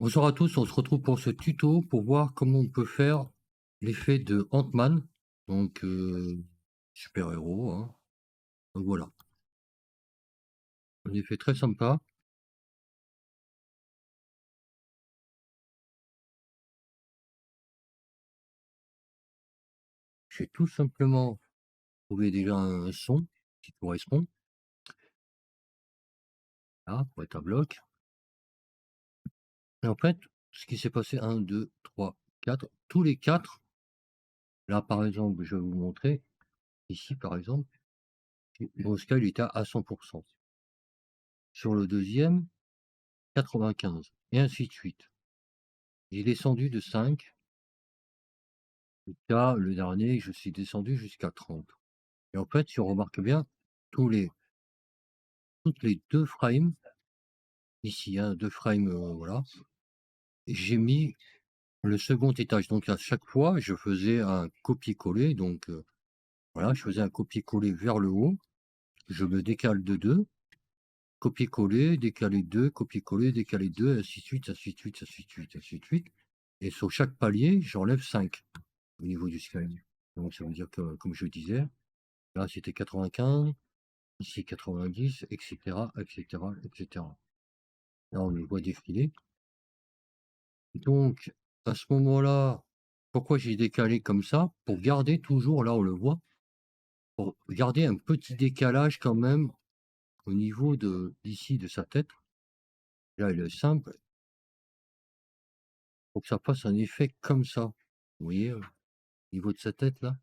Bonjour à tous, on se retrouve pour ce tuto pour voir comment on peut faire l'effet de Ant-Man, donc super-héros, hein. Donc voilà, un effet très sympa. J'ai tout simplement trouvé déjà un son qui correspond, là, pour être à bloc. Et en fait, ce qui s'est passé, un, 2, 3, 4, tous les 4, là par exemple, je vais vous montrer, ici par exemple, mon scale était à 100%. Sur le deuxième, 95, et ainsi de suite. J'ai descendu de 5. Là, le dernier, je suis descendu jusqu'à 30. Et en fait, si on remarque bien, tous les toutes les 2 frames, ici, hein, 2 frames, voilà, j'ai mis le second étage. Donc à chaque fois, je faisais un copier-coller, donc voilà, je faisais un copier-coller vers le haut, je me décale de 2, copier-coller, décaler 2, copier-coller, décaler 2, ainsi de suite, ainsi de suite, ainsi de suite, ainsi de suite. Et sur chaque palier, j'enlève 5 au niveau du sky. Donc ça veut dire que, comme je disais, là, c'était 95. Ici 90, et cetera, et cetera, et cetera. Là, on les voit défiler. Donc, à ce moment-là, pourquoi j'ai décalé comme ça? Pour garder toujours, là, on le voit, pour garder un petit décalage quand même au niveau de d'ici, de sa tête. Là, il est simple, pour que ça fasse un effet comme ça. Vous voyez, au niveau de sa tête, là?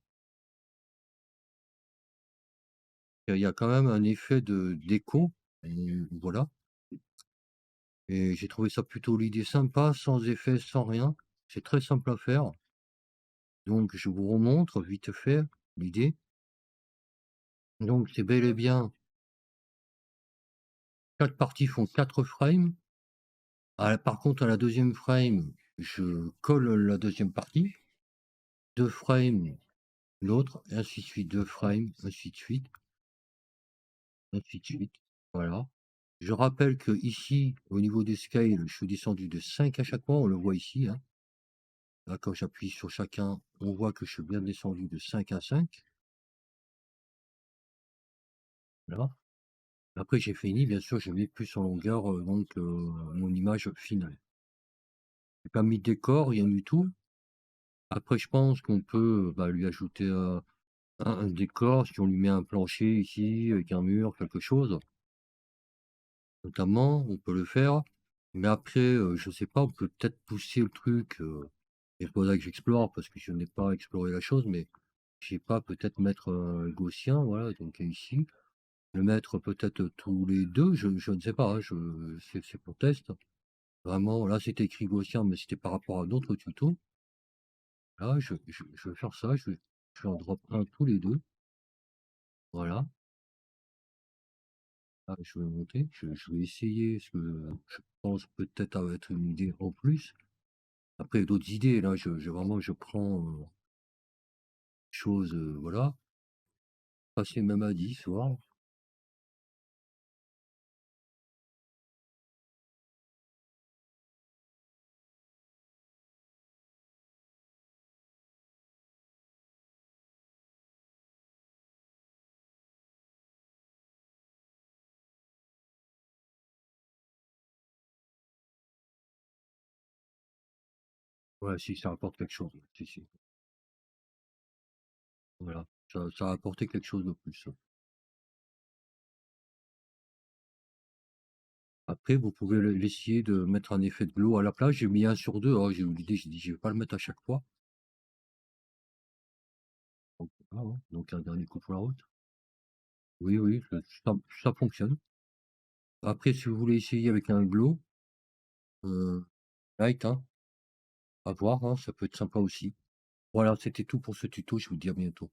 Il y a quand même un effet de d'écho, voilà. Et j'ai trouvé ça plutôt l'idée sympa, sans effet, sans rien. C'est très simple à faire. Donc je vous remontre vite fait l'idée. Donc c'est bel et bien, chaque partie font 4 frames. Par contre à la deuxième frame, je colle la deuxième partie, 2 frames l'autre, et ainsi de suite, 2 frames, ainsi de suite, ainsi de suite. Voilà. Je rappelle que ici, au niveau des scales, je suis descendu de 5 à chaque fois, on le voit ici, hein. Là, quand j'appuie sur chacun, on voit que je suis bien descendu de 5 à 5. Voilà. Après j'ai fini, bien sûr, je mets plus en longueur, donc mon image finale. J'ai pas mis de décor, rien du tout. Après je pense qu'on peut, bah, lui ajouter, un décor, si on lui met un plancher ici avec un mur, quelque chose, notamment, on peut le faire. Mais après, je sais pas, on peut peut-être pousser le truc, il faudrait que j'explore parce que je n'ai pas exploré la chose, mais je sais pas, peut-être mettre, gaussien, voilà, donc ici, le mettre peut-être tous les 2, je ne sais pas, hein, c'est pour test. Vraiment, là, c'était écrit gaussien, mais c'était par rapport à d'autres tutos. Là, je vais faire ça, je vais en drop un tous les 2. Voilà. Là, je vais monter, je vais essayer ce que je pense peut-être être une idée en plus. Après, d'autres idées, là, je vraiment, je prends, chose, voilà, passer même à 10, voir. Ouais, si, ça apporte quelque chose. Si, si. Voilà. Ça a apporté quelque chose de plus. Après, vous pouvez l'essayer de mettre un effet de glow à la place. J'ai mis 1 sur 2, hein, j'ai eu l'idée, j'ai dit: «Je vais pas le mettre à chaque fois». Donc voilà, hein, donc un dernier coup pour la route. Oui, oui, ça fonctionne. Après, si vous voulez essayer avec un glow, heu, light, hein, à voir, hein, ça peut être sympa aussi. Voilà, c'était tout pour ce tuto, je vous dis à bientôt.